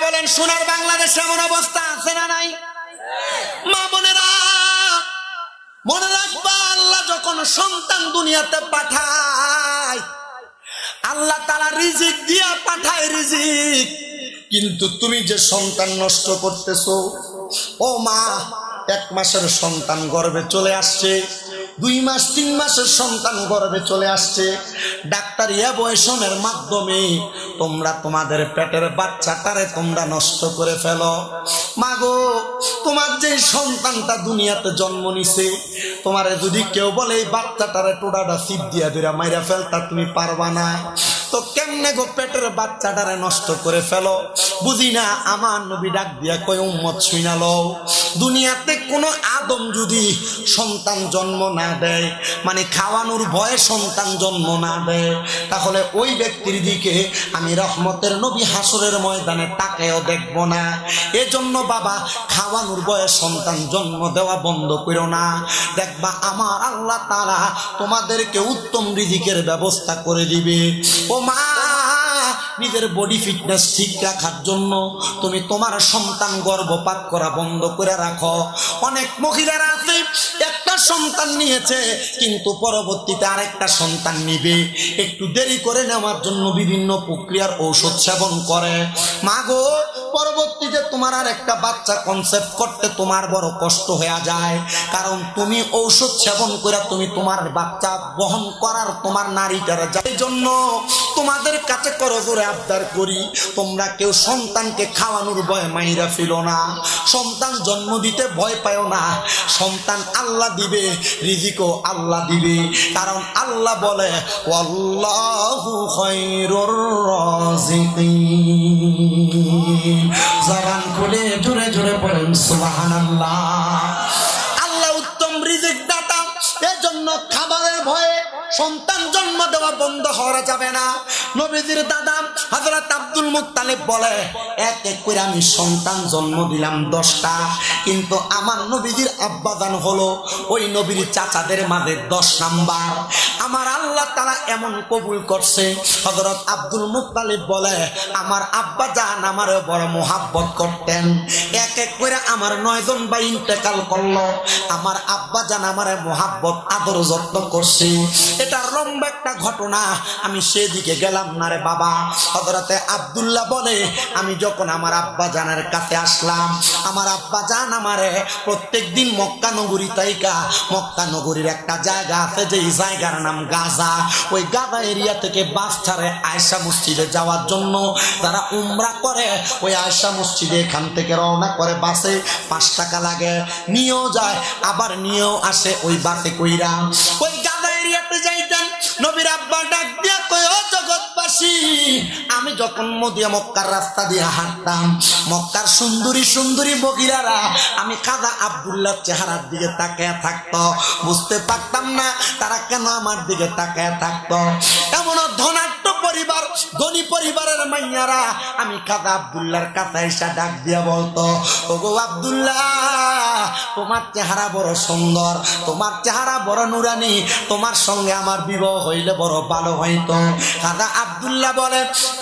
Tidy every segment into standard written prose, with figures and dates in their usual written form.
বলেন সোনার বাংলাদেশে এমন অবস্থা আছে না নাই? মা বোনেরা মনে রাখবা, আল্লাহ যখন সন্তান দুনিয়াতে পাঠায়, আল্লাহ তাআলা রিজিক দিয়া পাঠায় রিজিক, কিন্তু তুমি যে সন্তান নষ্ট করতেছো, ও মা, 1 মাসের সন্তান গর্ভে চলে আসছে, 2 মাস 3 মাসের সন্তান গর্ভে চলে আসছে, ডাক্তার অ্যাবর্শনের মাধ্যমে তোমরা তোমাদের পেটের বাচ্চাটারে তোমরা নষ্ট করে ফেলো। মাগো, তোমার যে সন্তানটা দুনিয়াতে জন্ম নিছে, তোমারে যদি কেউ বলে এই বাচ্চাটারে টোডাটা সিপ দিয়া দিরা মাইরা ফেলতা, তুমি পারবা না, তো কেমনে গো পেটের বাচ্চাটারে নষ্ট করে ফেলো? বুঝি না। আমার নবী ডাক দিয়া কয়, উম্মত শুইনা লও, দুনিয়াতে কোনো আদম যদি সন্তান জন্ম না দেয়, মানে খাওয়ানোর ভয়ে সন্তান জন্ম না দেয়, তাহলে ওই ব্যক্তির দিকে আমি রহমতের নবী হাসরের ময়দানে তাকেও দেখব না। এজন্য বাবা, খাওয়ানোর ভয়ে সন্তান জন্ম দেওয়া বন্ধ করো না। দেখবা আমার আল্লাহ তাআলা তোমাদেরকে উত্তম রিজিকের ব্যবস্থা করে দিবে। ও মা, নিজের বডি ফিটনেস ঠিক রাখার জন্য তুমি তোমার সন্তান গর্ভপাত করা বন্ধ করে রাখো। অনেক মহিলারা আছে, একটা সন্তান নিয়েছে কিন্তু পরবর্তীতে আরেকটা সন্তান নিবে, একটু দেরি করে নেওয়ার জন্য বিভিন্ন প্রক্রিয়ার ঔষধ সেবন করে। মাগো, পরবর্তীতে তোমার আর একটা বাচ্চা কনসেপ্ট করতে তোমার বড় কষ্ট হয়ে যায়, কারণ তুমি ঔষধ সেবন করে তুমি তোমার বাচ্চা বহন করার তোমার নারীটারা যায়। এই জন্য তোমাদের কাছে করজোরে আবদার করি, তোমরা কেউ সন্তানকে খাওয়ানোর ভয়ে মাইরা ফেলো না, সন্তান জন্ম দিতে ভয় পাও না। সন্তান আল্লাহ দিবে, রিজিকও আল্লাহ দিবে, কারণ আল্লাহ বলে ওয়াল্লাহু খায়রুর রাযিকিন। জবান খুলে জোরে জোরে পড়েন সুবহানাল্লাহ। আল্লাহ উত্তম রিজিক দাতা, এজন্য খাবারের ভয়ে সন্তান জন্ম দেওয়া বন্ধ হওয়া যাবে না। নবীজির দাদা হযরত আব্দুল মুত্তালিব বলে, এক এক করে আমি সন্তান জন্ম দিলাম 10টা, কিন্তু আমার নবীজির আব্বাজান হলো ওই নবীর চাচাদের মাঝে 10 নাম্বার। আমার আল্লাহ তাআলা এমন কবুল করছে, হযরত আব্দুল মুত্তালিব বলে, আমার আব্বাজান আমারে বড় মোহাব্বত করতেন। এক এক করে আমার 9 জন ভাই ইন্তেকাল করলো, আমার আব্বাজান আমারে মোহাব্বত আদর যত্ন করছে। এটা লম্বা একটা ঘটনা, আমি সেদিকে গেলাম না রে বাবা। হযরতে আব্দুল্লাহ বলে, আমি যখন আমার আব্বাজানের কাছে আসলাম, আমার আব্বাজান আমারে প্রত্যেকদিন মক্কা নগরী তাইকা, মক্কা নগরীর একটা জায়গা আছে যে জায়গার নাম গাজা, ওই গাজা এরিয়া থেকে বাস ছাড়ে আয়েশা মসজিদে যাওয়ার জন্য। যারা উমরা করে ওই আয়েশা মসজিদে এখান থেকে রওনা করে বাসে 5 টাকা লাগে, নিয়েও যায় আবার নিয়েও আসে ওই বাসে কইরা। ওই গাজা এরিয়াতে যাইতেন, নবীর আব্বা ডাক দিয়া কয়, ও জগৎবাসী, আমি যখন মদিনা মক্কার রাস্তা দিয়ে হাঁটতাম, মক্কার সুন্দরী সুন্দরী মহিলারা আমি খাজা আব্দুল্লাহর চেহারার দিকে তাকায় থাকতো, বুঝতে পারতাম না তারা কেন আমার দিকে তাকায় থাকতো। এমন ধনাঢ্য পরিবার, ধনী পরিবারের মাইয়ারা আমি খাজা আব্দুল্লাহর কাছে এসে ডাক দিয়া বলতো, ওগো আব্দুল্লাহ, তোমার চেহারা বড় সুন্দর, তোমার চেহারা বড় নুরানি, তোমার সঙ্গে আমার বিবাহ হইলে বড় ভালো হইতো। খাজা আব্দুল্লাহ বলে,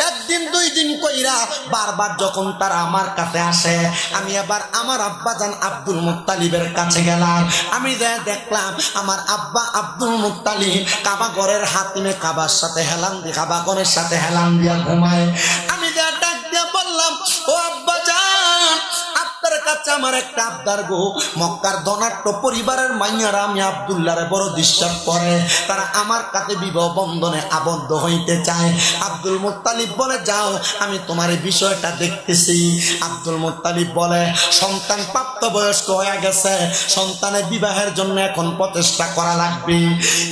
একদিন 2 দিন কইরা বারবার যখন তারা আমার কাছে আসে, আমি আবার আমার আব্বাজান আব্দুল মুত্তালিবের কাছে গেলাম। আমি দেখলাম আমার আব্বা আব্দুল মুত্তালিব কাবা ঘরের হাতিমে কাবার সাথে হেলান দিয়ে, কাবা ঘরের সাথে হেলান দিয়া ঘুমায়। আমি ডাক দিয়ে বললাম, ও আব্বাজান, আপনার কাছে আমার একটা আবদার গো। মক্কার ধনাঢ্য পরিবারের মাইয়ারা আমি আব্দুল্লাহরে বড় ডিস্টার্ব করে, তারা আমার কাছে বিবাহ বন্ধনে আবদ্ধ হইতে চায়। আব্দুল মুত্তালিব বলে, যাও, আমি তোমার এই বিষয়টা দেখতেছি। আব্দুল মুত্তালিব বলে, সন্তান প্রাপ্তবয়স্ক হয়ে গেছে, সন্তানের বিবাহের জন্য এখন প্রচেষ্টা করা লাগবে।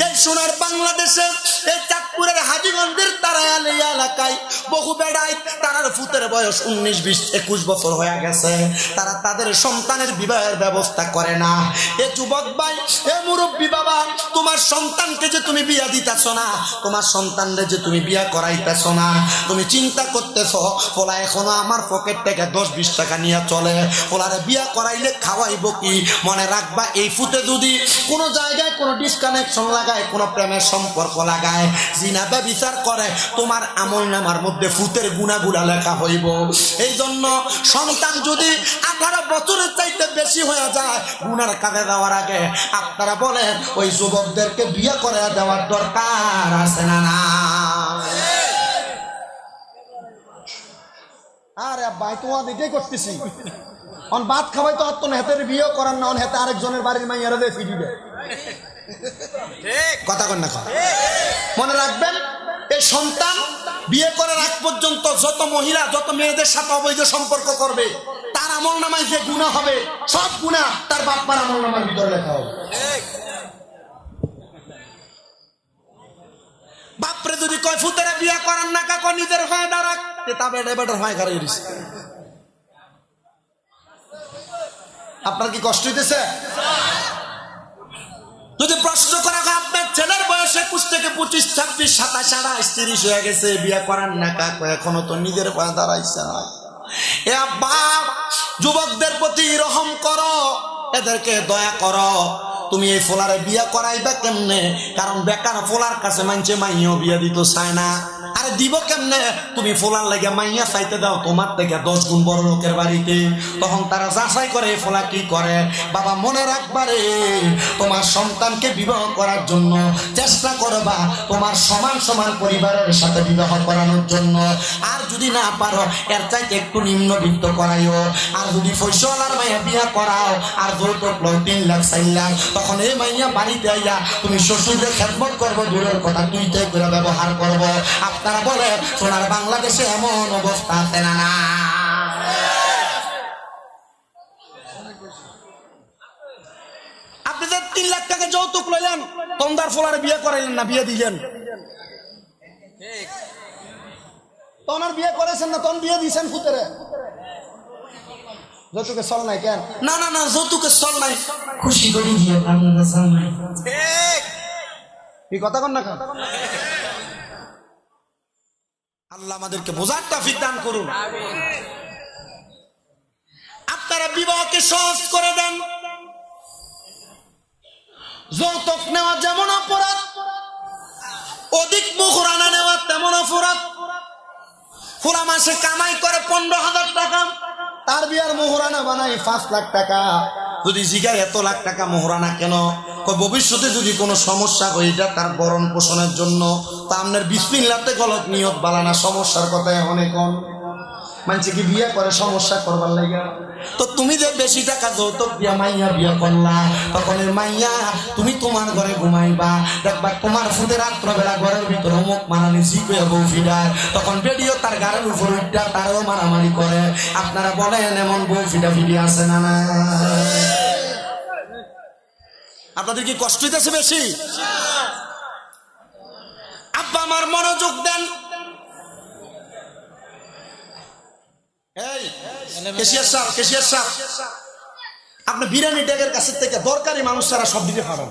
এই সোনার বাংলাদেশে এই চাঁদপুরের হাজীগঞ্জের তারায়ালি এলাকায় বহু বেড়াই, তারার ফুতের বয়স 19, 20, 21 বছর হয়ে গেছে, তারা তাদের সন্তানের বিবাহের ব্যবস্থা করে না। এ যুবক ভাই, এ মুরব্বী বাবা, তোমার সন্তানকে যে তুমি বিয়া দিতেছ না, তোমার সন্তানরে যে তুমি বিয়া করাইতেছ না, তুমি চিন্তা করতেছ পোলা এখনো আমার পকেট থেকে 10-20 টাকা নিয়ে চলে, পোলারে বিয়া করাইলে খাওয়াইব কি? মনে রাখবা, এই ফুতে যদি কোনো জায়গায় কোনো ডিসকানেকশন লাগায়, কোনো প্রেমের সম্পর্ক লাগায়, জিনা ব্যভিচার করে, তোমার আমলনামার মধ্যে ফুতের গুনাহগুলা লেখা হইব। এই জন্য সন্তান যদি 18 বছরের চাইতে বেশি হয়ে যায় গুনার কাজে যাওয়ার আগে আপনারা বলেন ওই যুবকদেরকে বিয়ে করে দেওয়ার দরকার আছে না না? আরে ভাই তোমার দিকেই করতেছি অন ভাত খাবাই তো অত হেতের বিয়ে করার না, অন হেতে আরেকজনের বাড়ির মাইয়ারা দিয়ে ফিরিবে। কথা কন না, মনে রাখবেন এই সন্তান বিয়ে করার আগ পর্যন্ত যত মহিলা যত মেয়েদের সাথে অবৈধ সম্পর্ক করবে তার আমলনামায় যে গুনাহ হবে সব গুনাহ তার বাপ মার আমলনামার ভিতরে লেখা হবে। বাপরে যদি কয় ফুতেরা বিয়ে করার না কাকো নিজের হয়ে দাঁড়াক তবে বেটার হয় ঘরে দিছে। আপনার কি কষ্ট হইতেছে? যদি প্রশ্ন করা হয় আপনার ছেলের বয়স 21 থেকে 25, 26, 27, 28, 30 হয়ে গেছে, বিয়ে করার না কাকো এখনো তো নিজের পায়ে দাঁড়াইছে না। এ আব্বা যুবকদের প্রতি রহম করো, এদেরকে দয়া করো। তুমি এই ফোলারে বিয়া করাইবা কেমনে? কারণ বেকার ফোলার কাছে মানছে মাইয়াও বিয়া দিতে চায় না। আরে দিব কেমনে? তুমি ফোলার লাগে মাইয়া চাইতে দাও তোমার থেকে 10 গুণ বড় লোকের বাড়িতে, তখন তারা যাচাই করে ফোলা কি করে। বাবা মনে রাখবারে তোমার সন্তানকে বিবাহ করার জন্য চেষ্টা করবা তোমার সমান সমান পরিবারের সাথে বিবাহ করানোর জন্য। আর যদি না পারো এর চাইতে একটু নিম্নবিত্ত করাইও। আর যদি ফয়সালার মাইয়া বিয়া করাও আর যৌতুক 3 লাখ 4 লাখ, তখন এই মাইয়া বাড়িতে আইয়া তুমি শ্বশুরদের খেদমত করবো, দূরের কথা তুইটাই করে ব্যবহার করবো। আপনারা বলে সোনার বাংলাদেশে এমন অবস্থা আছে না না? আপনি যে 3 লাখ টাকা যৌতুক লইলেন তন্দার ফোলারে বিয়ে করাইলেন না, বিয়ে দিলেন। তনার বিয়ে করেছেন না, তখন বিয়ে দিয়েছেন ফুতেরে। যৌতুকে চল নাই কেন? না না না, যৌতুকে চল নাই, খুশি করে দিয়ে ঠিক কথা কন না। আল্লাহ আমাদেরকে বোঝার তৌফিক দান করুন। আপনারা বিবাহকে সহজ করে দেন। যৌতুক নেওয়া যেমন অপরাধ, অধিক মুখরানা নেওয়া তেমন অপরাধ। পুরা মাসে কামাই করে 15,000 টাকা, তার বিয়ার মোহরানা বানাই 5 লাখ টাকা। যদি জিগায় এত লাখ টাকা মোহরানা কেন? ভবিষ্যতে যদি কোনো সমস্যা হয় এটা তার ভরণ পোষণের জন্য। তা আপনার বিসমিল্লাহতে গলত নিয়ত বালানা, সমস্যার কথা অনেক মানছে কি বিয়ে করে সমস্যা করবার লাগা। তো তুমি যে বেশি টাকা যৌতুক দিয়া মাইয়া বিয়ে করলা, তখন মাইয়া তুমি তোমার ঘরে ঘুমাইবা, দেখবা তোমার ফুটে রাত্রবেলা ঘরের ভিতরে মুখ মারানি শিখে বউ ফিডায়, তখন বেডিও তার গাড়ির উপর উঠা তারও মারামারি করে। আপনারা বলেন এমন বউ ফিডা ফিডি আছে না না? আপনাদের কি কষ্ট হইতেছে বেশি? আব্বা আমার মনোযোগ দেন। আপনি বিরিয়ানি ডেকের কাছে থেকে দরকারি মানুষ ছাড়া সব দিকে খাবেন।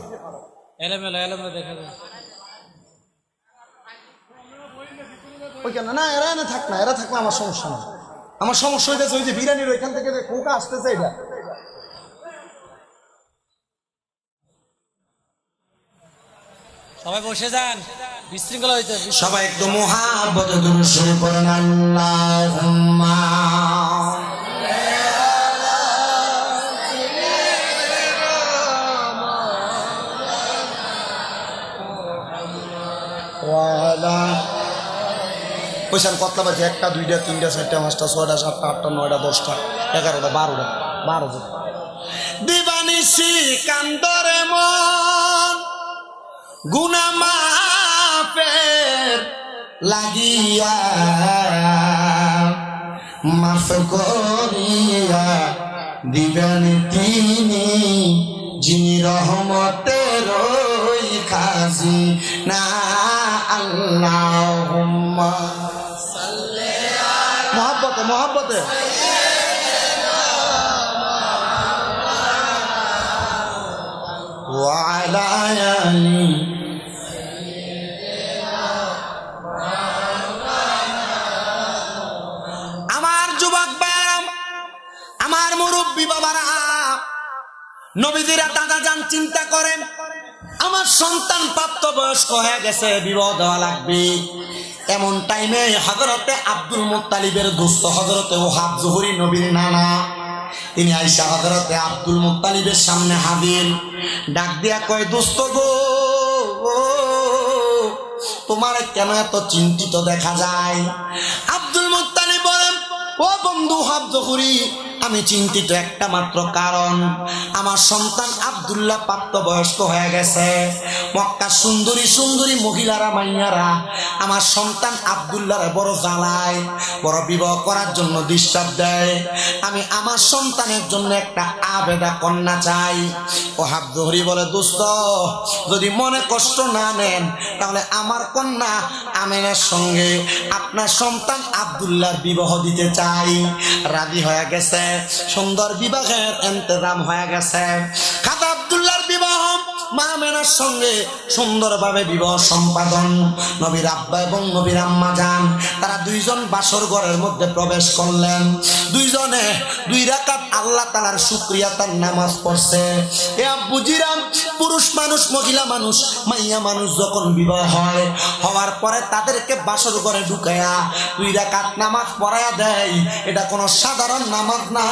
না এরা না থাক না, এরা থাকলে আমার সমস্যা না। আমার সমস্যা হইতেছে ওই যে বিরিয়ানির ওইখান থেকে যে কোকা আসতেছে এটা। সবাই বসে যান, বিশৃঙ্খলা হইতে। সবাই একটু মুহাব্বতে দুরূদ শরীফ পড়েন। আল্লাহুম্মা ওয়ালা পয়সার কতলা বাজে? 1, 2, 3, 4, 5, 6, 7, 8, 9, 10, 11, 12 দিবানিসি কান্দরে মন গুনাহ মাফের লাগিয়া, মাফ করিয়া দিবেন তিনি যিনি রহমতের খাজি না। আল্লাহুম্মা সাল্লি আলা মহব্বতে ওয়া আলা আলি মুরব্বী বাবারা, নবীজিরা দাদা যান চিন্তা করেন আমার সন্তান প্রাপ্তবয়স্ক হয়ে গেছে, বিবাহ দেওয়া লাগবে। এমন টাইমে হযরতে আব্দুল মুত্তালিবের দোস্ত হযরতে ওহাব জুহরি নবীর নানা তিনি আয়েশা হযরতে আব্দুল মুত্তালিবের সামনে হাজির। ডাক দিয়া কয়, দোস্ত গো, তোমার কেন এত চিন্তিত দেখা যায়? আব্দুল মুত্তালিব বলেন, ও বন্ধু ওহাব জুহরি, আমি চিন্তিত একটা মাত্র কারণ, আমার সন্তান আব্দুল্লাহ প্রাপ্তবয়স্ক হয়ে গেছে। মক্কার সুন্দরী সুন্দরী মহিলারা মাইয়ারা আমার সন্তান আব্দুল্লাহরে বড় জ্বালায়, বড় বিবাহ করার জন্য ডিস্টার্ব দেয়। আমি আমার সন্তানের জন্য একটা আবেদা কন্যা চাই। ওহাব জুহরি বলে, দোস্ত যদি মনে কষ্ট না নেন তাহলে আমার কন্যা আমেনার সঙ্গে আপনার সন্তান আব্দুল্লাহর বিবাহ দিতে চাই। রাজি হয়ে গেছে, সুন্দর বিবাহের ইন্তজাম হয়ে গেছে। খাজা আব্দুল্লাহর বিবাহ মা আমেনার সঙ্গে সুন্দরভাবে বিবাহ সম্পাদন। নবীর আব্বা এবং নবীর আম্মা যান, তারা দুইজন বাসর ঘরের মধ্যে প্রবেশ করলেন। দুইজনে 2 রাকাত আল্লাহ তাআলার শুকরিয়া তার নামাজ পড়ছে। এ আব্বুজিরাম, পুরুষ মানুষ মহিলা মানুষ মাইয়া মানুষ যখন বিবাহ হয়, হওয়ার পরে তাদেরকে বাসর ঘরে ঢুকায়া 2 রাকাত নামাজ পড়ায়া দেয়। এটা কোনো সাধারণ নামাজ না,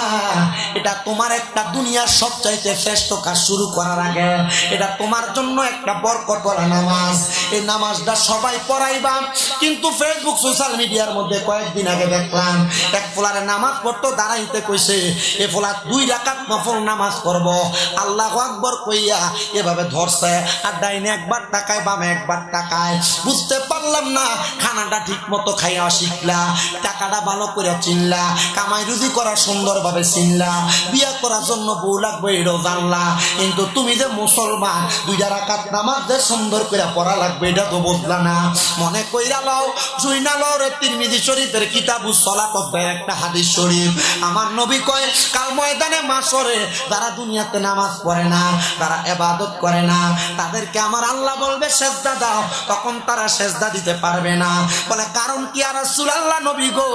এটা তোমার একটা দুনিয়ার সবচাইতে শ্রেষ্ঠ কাজ শুরু করার আগে এটা তোমার জন্য একটা বরকতওয়ালা নামাজ। এই নামাজটা সবাই পড়াইবা। কিন্তু ফেসবুক সোশ্যাল মিডিয়ার মধ্যে কয়েকদিন আগে দেখলাম এক ফোলারে নামাজ পড়তো, দাঁড়াইতে কইছে এ ফোলা 2 রাকাত নফল নামাজ পড়ব, আল্লাহু আকবার কইয়া এভাবে ধরছে, আর ডাইনে একবার তাকায় বামে একবার তাকায়। বুঝতে পারলাম না, খানাটা ঠিক মতো খাইয়া শিখলা, টাকাটা ভালো করে চিনলা, কামাই রুজি করা সুন্দরভাবে চিনলা, বিয়া করার জন্য বউ লাগবে এটাও জানলা, কিন্তু তুমি যে মুসলমান 2 রাকাত নামাজ যে সুন্দর করে পড়া লাগবে এটা তো বুঝলা না। মনে কইরা লও, শুইনা লও রে তিরমিজি শরীফের কিতাবুস সালাত একটা হাদিস শরীফ। আমার নবী কয়, কাল ময়দানে মাশরে যারা দুনিয়াতে নামাজ পড়ে না, যারা ইবাদত করে না, তাদেরকে আমার আল্লাহ বলবে সেজদা দাও, তখন তারা সেজদা দিতে পারবে না। বলে কারণ কি আর রাসূলুল্লাহ নবী গো?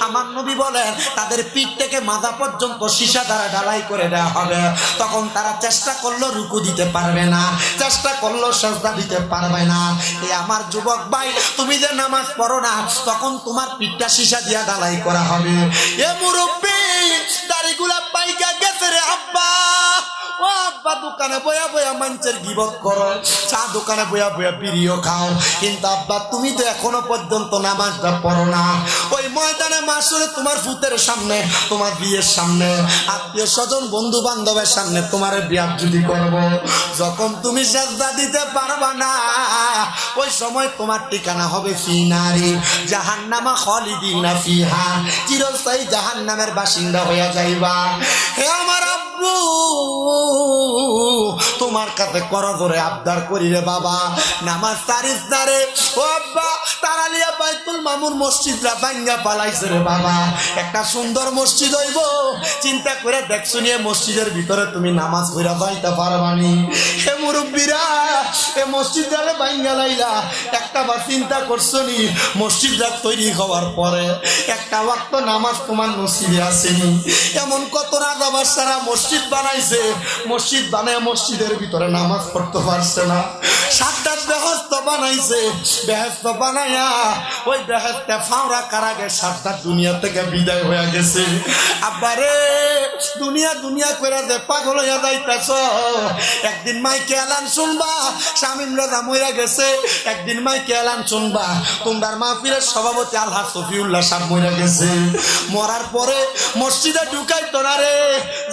আমার নবী বলেন তাদের পিঠ থেকে মাথা পর্যন্ত সীসা দ্বারা ঢালাই করে দেওয়া হবে, তখন তারা চেষ্টা করলো রুকু দিতে পারবে না, চেষ্টা করলো সেজদা দিতে পারবে না। এই আমার যুবক ভাই, তুমি যে নামাজ পড়ো না, তখন তোমার পিঠটা সীসা দিয়া ঢালাই করা হবে। এ মুরব্বি, দাড়িগুলা পাইকা গেছে রে আব্বা। ও আব্বা, দোকানে বয়া বয়া মানুষের গিবত করো, চা দোকানে বয়া বয়া বিড়িও খাও, কিন্তু আব্বা তুমি তো এখনো পর্যন্ত নামাজটা পড়ো না। ওই ময়দানে মাসুরে তোমার ভূতের সামনে, তোমার বিয়ের সামনে, আত্মীয় স্বজন বন্ধু বান্ধবের সামনে তোমার বিয়াপ যদি করবো, যখন তুমি সেজদা দিতে পারবা না, ওই সময় তোমার ঠিকানা হবে ফিনারি জাহান্নামা খালিদিনা ফিহা, চিরস্থায়ী জাহান্নামের বাসিন্দা হইয়া যাইবা। হে আমার আব্বু, তোমার কাছে করজোরে আবদার করি রে বাবা, নামাজ তারিস না রে। ও আব্বা, তারালিয়া বাইতুল মামুর মসজিদরা ভাঙ্গা পালাইছে রে বাবা, একটা সুন্দর মসজিদ হইব, চিন্তা করে দেখছো নিয়ে মসজিদের ভিতরে তুমি নামাজ পড়া যাইতে পারবানি? হে মুরব্বীরা, এ মসজিদটা ভাঙ্গা লাইলা, একটা বার চিন্তা করছো নি মসজিদটা তৈরি হওয়ার পরে একটা ওয়াক্ত নামাজ তোমার মসজিদে আসেনি? এমন কত রাজা বাদশারা মসজিদ বানাইছে, মসজিদ বানায় মসজিদের ভিতরে নামাজ পড়তে পারছে না। 7টা বেহেশত বানাইছে, বেহেশত বানাইয়া ওই বেহেশতে ফাওরা কারাগে 7টা দুনিয়া থেকে বিদায় হয়ে গেছে। আব্বারে, দুনিয়া দুনিয়া করে যে পাগল হইয়া যাইতাছ, একদিন মাইকে এলান শুনবা শামীম রাজা মইরা গেছে, একদিন মাইকে এলান শুনবা তোমরা মাহফিলের সভাপতি আলহাজ শফিউল্লাহ সাহেব মইরা গেছে। মরার পরে মসজিদে ঢুকাইতো না রে,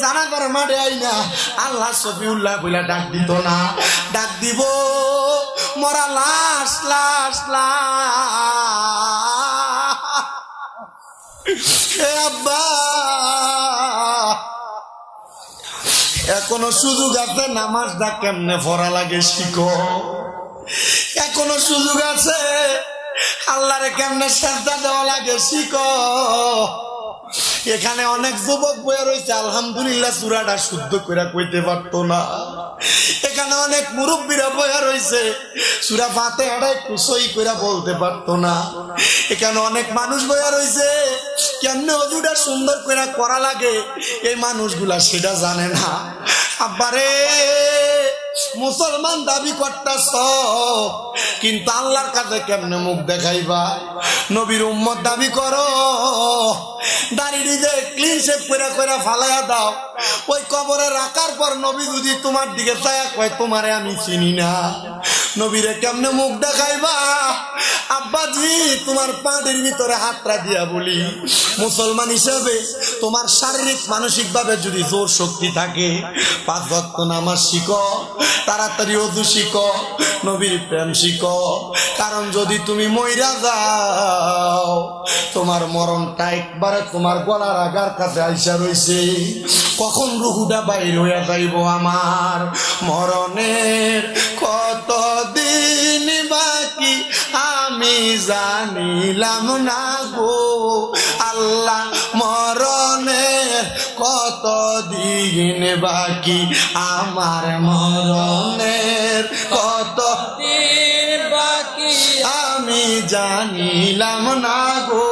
জানাজার মাঠে আইনা আলহাজ শফিউল্লাহ বইলা ডাক দিত না, ডাক দিব মরা লাশ লাশ লাশ। আব্বা, এখনো সুযোগ আছে নামাজটা কেমনে পড়া লাগে শিখো, এখনো সুযোগ আছে আল্লাহরে কেমনে সেজদা দেওয়া লাগে শিখো। এখানে অনেক যুবক বয়ে রয়েছে আলহামদুলিল্লাহ সূরাটা শুদ্ধ করে কইতে পারতো না, এখানে অনেক মুরব্বীরা বয়ে রয়েছে সূরা ফাতিহাটা একটু সই করে বলতে পারতো না, এখানে অনেক মানুষ বয়ে রয়েছে কেমনে ওযুটা সুন্দর করে করা লাগে এই মানুষগুলা সেটা জানে না। আব্বারে, মুসলমান দাবি করতেছ, কিন্তু আল্লাহর কাছে কেমনে মুখ দেখাইবা? নবীর উম্মত দাবি করো, দাড়ি যে ক্লিন শেভ করে করে ফালাইয়া দাও, ওই কবরে রাখার পর নবী যদি তোমার দিকে চায়া কয় তোমারে আমি চিনি না, নবীরে কেমনে মুখ দেখাইবা? আব্বাজি তোমার পাটির ভিতরে হাতটা দিয়া বলি, মুসলমান হিসেবে তোমার শারীরিক মানসিক ভাবে যদি জোর শক্তি থাকে, 5 ওয়াক্ত নামাজ শিখো, তাড়াতাড়ি ওযু শিখো, নবীর প্রেম শিখো। কারণ যদি তুমি মইরা যাও, তোমার মরণটা একবারে তোমার গলার আগার কাছে আইসা রইছে। কখন রুহুটা বাইর হইয়া যাইব আমার? মরণের কত দিন বাকি আমি জানিলাম না গো আল্লাহ, মরণের কত দিন বাকি আমার, মরণের কত দিন বাকি আমি জানিলাম না গো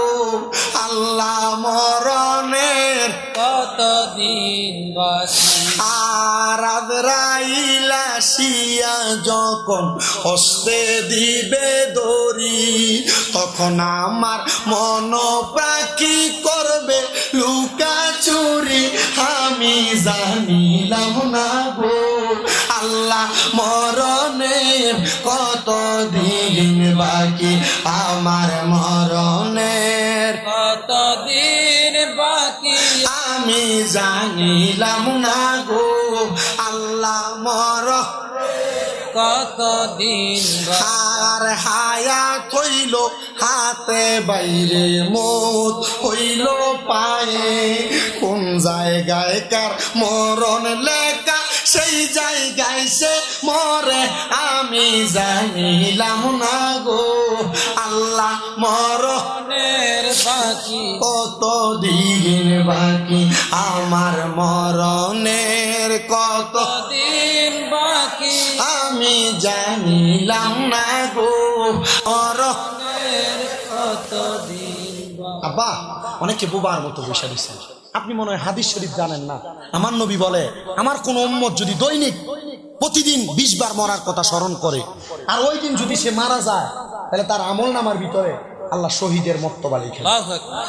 আল্লাহ, মরণের কত দিন বাকি। আর আজরাইল আসিয়া যখন হস্তে দিবে দড়ি, তখন আমার মন পাখি করবে লুকা চুরি, আমি জানিলাম না গো আল্লাহ, মরণের কত দিন বাকি আমার, মরণের কত দিন বাকি আমি জানিলাম না গো আল্লাহ, কত দিন আর হায়াত হইল হাতে বাইরে, মত হইল পায়ে, কোন জায়গায় কার মরণ লেখা সেই জায়গায় সে মরে, আমি জানিলাম না গো আল্লাহ, মরণের বাকি কত দিন বাকি আমার, মরণের কত দিন বাকি আমি জানিলাম না গো মরণের কত দিন বাকি। আব্বা অনেকে বোবার মতো বসে দিচ্ছেন, আপনি মনে হয় হাদিস শরীফ জানেন না। আমার নবী বলে, আমার কোন উম্মত যদি দৈনিক প্রতিদিন 20 বার মরার কথা স্মরণ করে, আর ওই দিন যদি সে মারা যায়, তাহলে তার আমল নামার ভিতরে আল্লাহ শহীদের মর্তবা লিখে। আল্লাহু আকবার।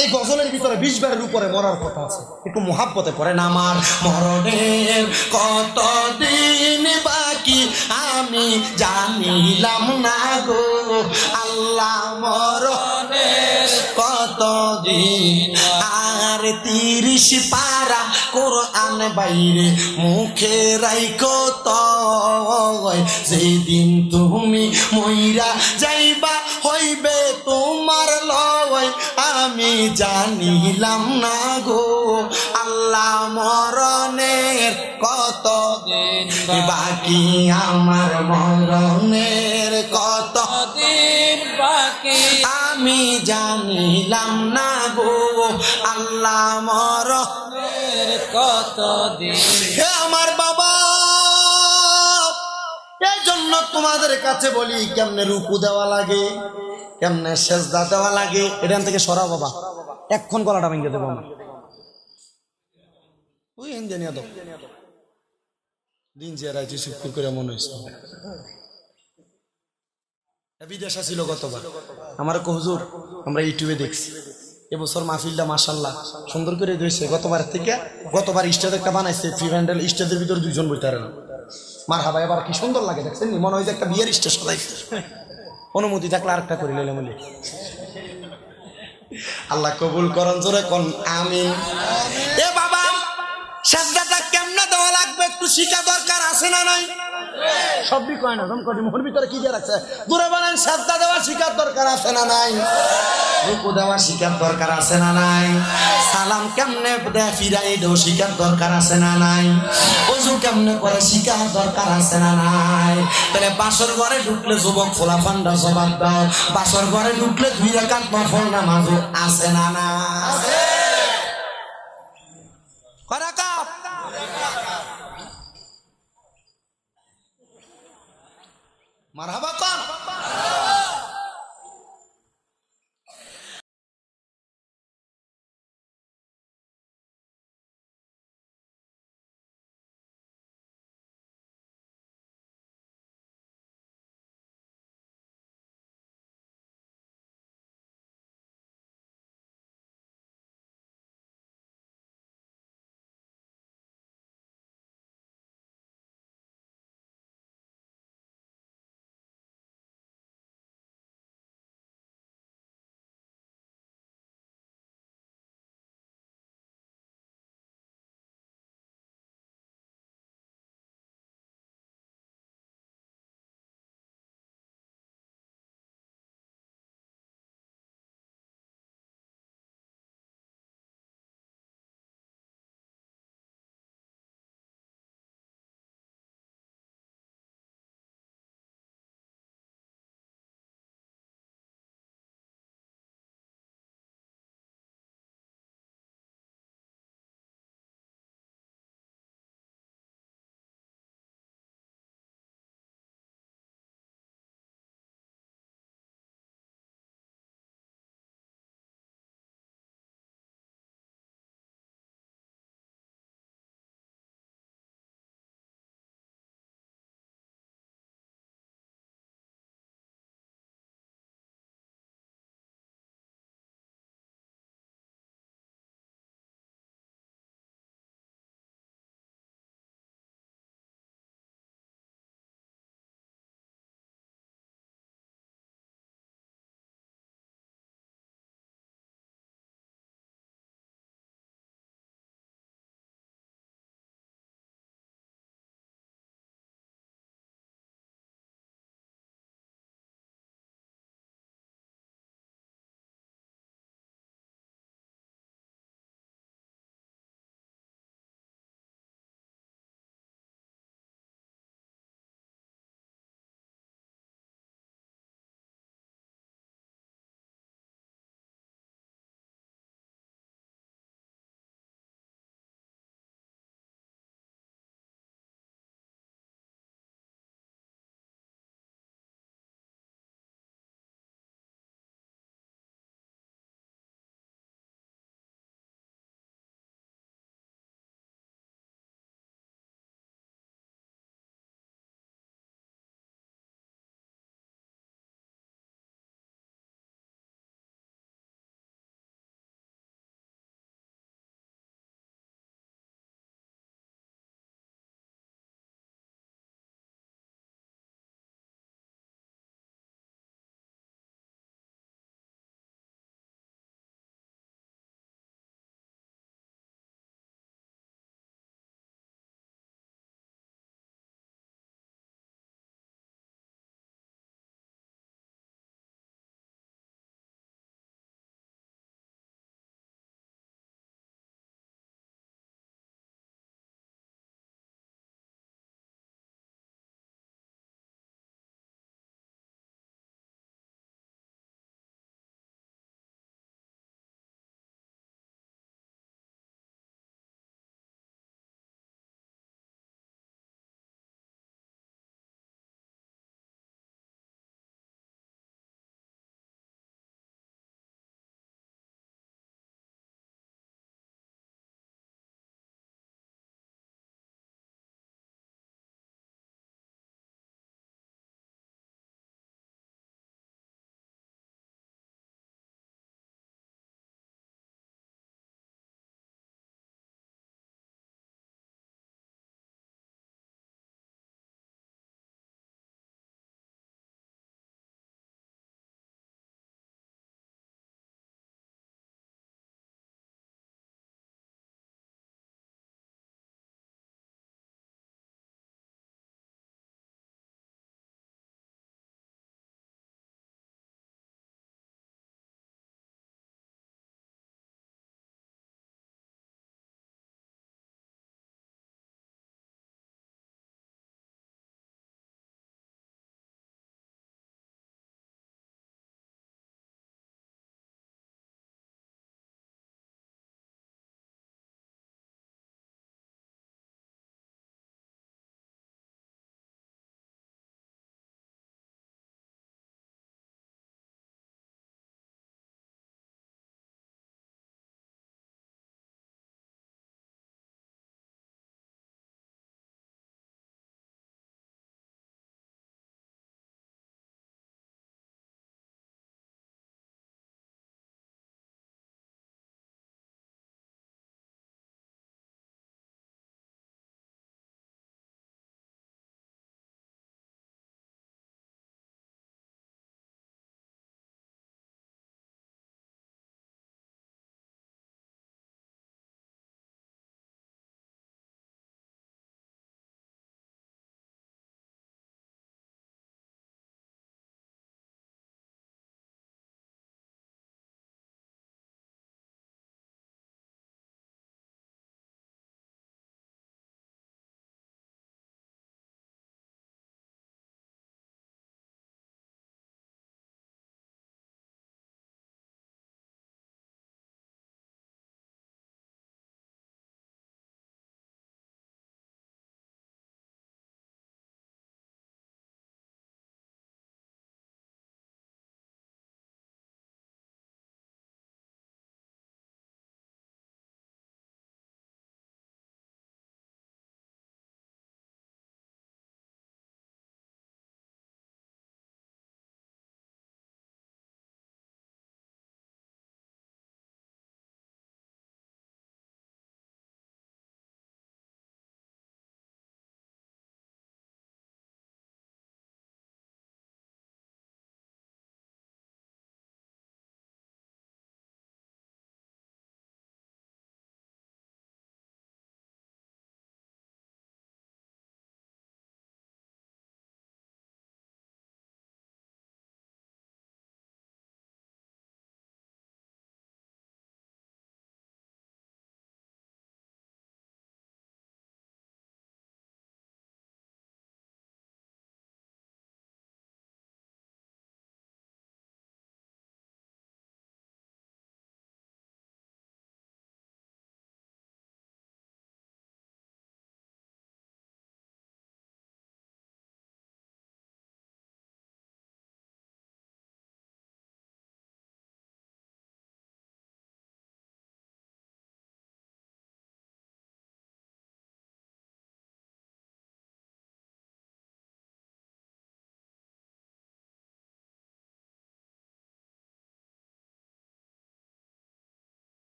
এই গজলের ভিতরে 20 বারের উপরে মরার কথা আছে, একটু মুহাব্বতে পড়েন। আমার মরণের কত দিন বাকি আমি জানিলাম না গো আল্লাহ, মরণের কত দিন, আর 30 পারা কোরআন বাইরে মুখে রাইখো তো, যেদিন তুমি মইরা যাইবা হইবে তোমার লয়, আমি জানিলাম না গো আল্লাহ, মরণের কত দিন বাকি আমার, মরণের কত দিন বাকি আমি জানিলাম না গো আল্লাহ, মরণের কত দিন। হে আমার বাবা, এই জন্য তোমাদের কাছে বলি, কেমনে রুকু দেওয়া লাগে, কেমনে সেজদা দেওয়া লাগে, এখান থেকে সরা বাবা, এক্ষণ গলাটা ভেঙে দেবো আমার। ওই ইন্ডিয়ানিয়া দাও দিন যে রাইছি শুক্র করে মনে হয়েছে। বিদেশ ছিল গতবার, আমার হুজুর আমরা ইউটিউবে দেখছি, এবছর মাহফিলটা মাশাআল্লাহ সুন্দর করে দিয়েছে। গতবার থেকে গতবার স্টেজ একটা বানাইছে, ফ্রি হ্যান্ডেল, স্টেজের ভিতরে 2 জন বইতে পারে না। মার হাবা এবার কি সুন্দর লাগে দেখছেন, মনে হয় যে একটা বিয়ের স্টেজ সদাইছে। অনুমতি থাকলে আরেকটা করে নিলাম বলে। আল্লাহ কবুল করন, জোরে কোন আমিন। এ বাবা, সাজদাটা কেমনে দেওয়া লাগবে একটু শিখা দরকার আছে না নাই? সবই কয় না, দম করি মোর ভিতরে কি দিয়ে রাখছে, দূরে বলেন, সাজদা দেওয়া শিখার দরকার আছে না নাই? রুকু দেওয়া শিখার দরকার আছে না নাই? সালাম কেমনে দেয় ফিরাই দেও শিখার দরকার আছে না নাই? ওযু কেমনে করে শিখার দরকার আছে না নাই? তাহলে বাসর ঘরে ঢুকলে যুবক খোলা ফান্ডা জবাব দাও, বাসর ঘরে ঢুকলে 2 রাকাত নফল নামাজ আছে না নাই?